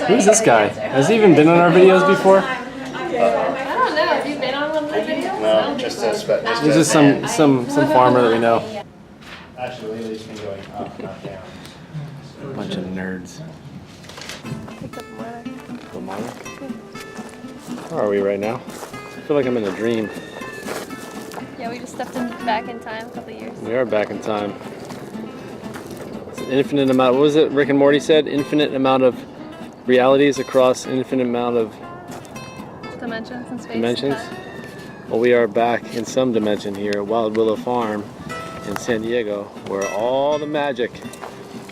Who's this guy? Has he even been on our videos before? I don't know. Have you been on one of the videos? No, just He's just some farmer that we know. Actually, lately it's been going up, not down. Bunch of nerds. Where are we right now? I feel like I'm in a dream. Yeah, we just stepped back in time a couple of years. We are back in time. It's an infinite amount. What was it Rick and Morty said? Infinite amount of realities across infinite amount of Dimensions in space. dimensions. Well, we are back in some dimension here at Wild Willow Farm in San Diego, where all the magic,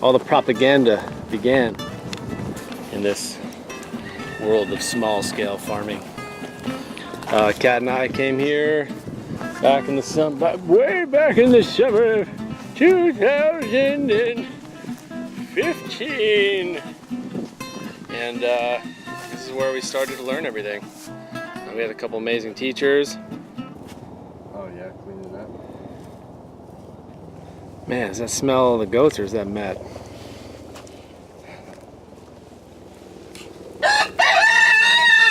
all the propaganda began in this world of small-scale farming. Kat and I came here back in the way back in the summer of 2015, and this is where we started to learn everything. We had a couple amazing teachers. Oh yeah, cleaning it up. Man, does that smell the goats or is that Matt?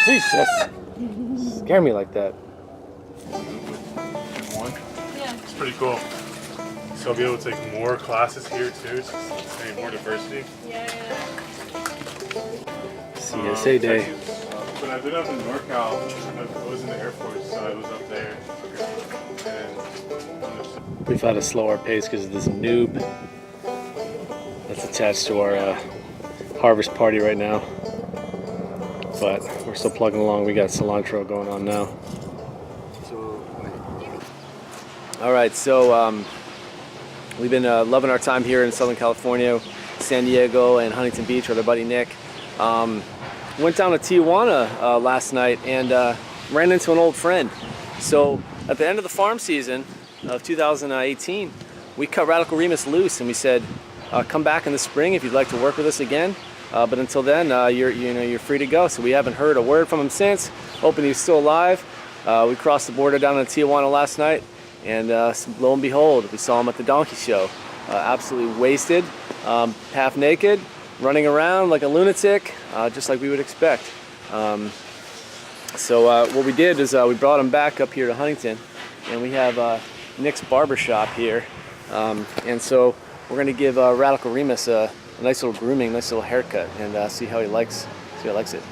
Jesus! Scare me like that. One. Yeah. It's pretty cool. So I'll be able to take more classes here too, so it's more diversity. Yeah. CSA Day. Texas. But I've been up in NorCal. I was in the Air Force, so I was up there. And We've had a slower pace because of this noob that's attached to our harvest party right now. But we're still plugging along. We got cilantro going on now. All right, so we've been loving our time here in Southern California, San Diego and Huntington Beach with our buddy Nick. Went down to Tijuana last night and ran into an old friend. So at the end of the farm season of 2018, we cut Radical Reemus loose and we said, come back in the spring if you'd like to work with us again. But until then, you're free to go. So we haven't heard a word from him since. Hoping he's still alive. We crossed the border down in Tijuana last night, and lo and behold, we saw him at the donkey show. Absolutely wasted, half naked, running around like a lunatic, just like we would expect. So what we did is we brought him back up here to Huntington, and we have Nick's barbershop here, and so we're going to give Radical Reemus a nice little grooming, nice little haircut, and see how he likes it.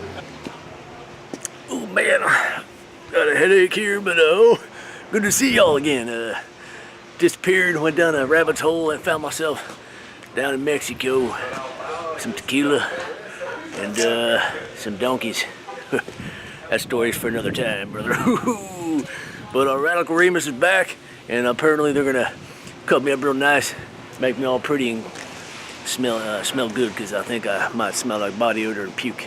Oh man, got a headache here, but good to see y'all again. Disappeared, went down a rabbit hole, and found myself down in Mexico. Some tequila and some donkeys. That story's for another time, brother. But Radical Reemus is back, and apparently they're gonna cut me up real nice, make me all pretty and smell good, because I think I might smell like body odor and puke.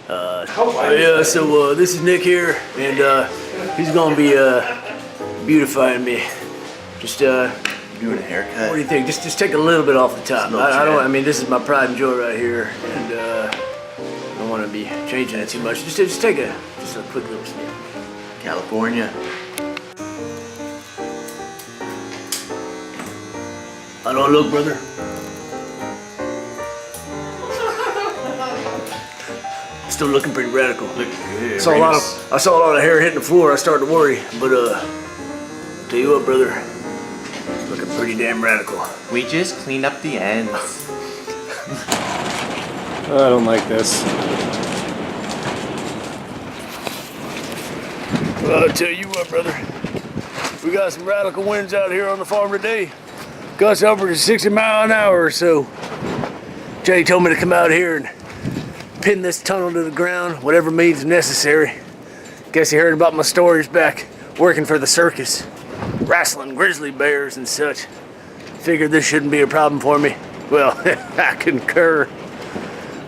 Yeah, so this is Nick here, and he's gonna be beautifying me. Just Doing a haircut. what do you think? Just take a little bit off the top. I mean, this is my pride and joy right here, and I don't want to be changing it too much. Just take a quick little snip. California. How do I look, brother? Still looking pretty radical. Look good. I saw a lot of hair hitting the floor. I started to worry, but tell you what, brother, looking pretty damn radical. We just cleaned up the ends. I don't like this. Well, I'll tell you what, brother. We got some radical winds out here on the farm today. Gusts over to 60 miles an hour or so. Jay told me to come out here and pin this tunnel to the ground, whatever means necessary. Guess you heard about my stories back working for the circus, wrestling grizzly bears and such. Figured this shouldn't be a problem for me. Well, I concur.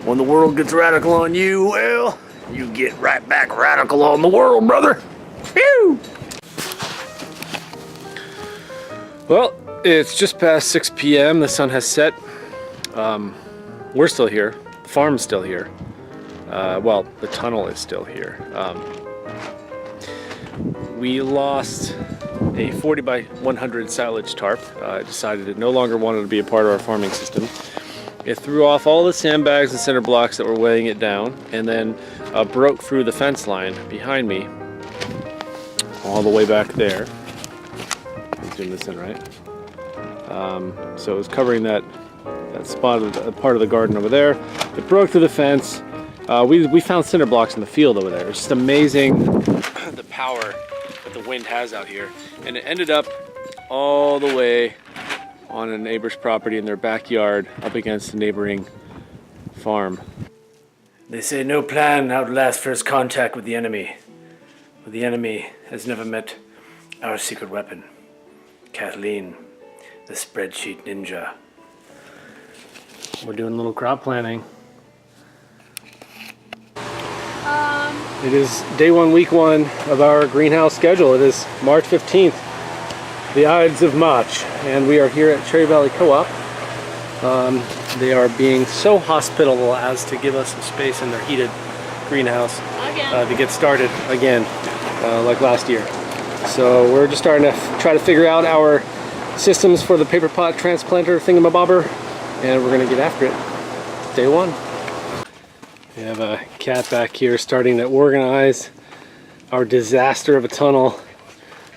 When the world gets radical on you, well, you get right back radical on the world, brother. Phew! Well, it's just past 6 p.m. The sun has set. We're still here. The farm's still here. Well, the tunnel is still here. We lost a 40 by 100 silage tarp. I decided it no longer wanted to be a part of our farming system. It threw off all the sandbags and cinder blocks that were weighing it down, and then broke through the fence line behind me all the way back there. Let's zoom this in, right? So it was covering that spot of the part of the garden over there. It broke through the fence. We found cinder blocks in the field over there. It's just amazing the power that the wind has out here. And it ended up all the way on a neighbor's property in their backyard up against a neighboring farm. They say no plan outlasts first contact with the enemy. But the enemy has never met our secret weapon, Kathleen, the spreadsheet ninja. We're doing a little crop planting. It is day one, week one of our greenhouse schedule. It is March 15th, the Ides of March, and we are here at Cherry Valley Co-op. They are being so hospitable as to give us some space in their heated greenhouse to get started again, like last year. So we're just starting to try to figure out our systems for the paper pot transplanter thingamabobber, and we're gonna get after it. Day one. We have a cat back here starting to organize our disaster of a tunnel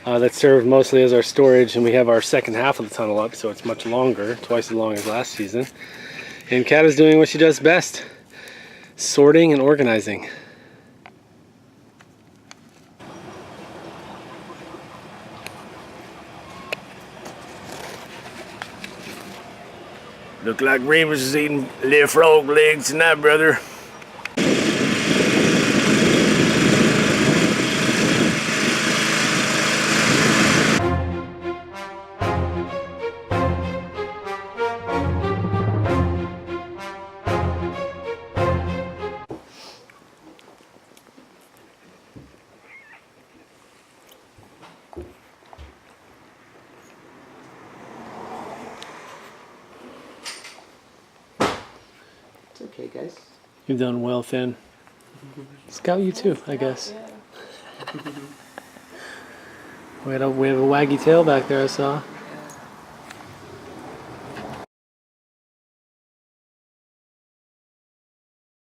that served mostly as our storage, and we have our second half of the tunnel up, so it's much longer, twice as long as last season. And Cat is doing what she does best, sorting and organizing. Look like Reemus is eating little frog legs tonight, brother. It's okay, guys. You've done well, Finn. Scout you too, I guess. We have a waggy tail back there, I saw.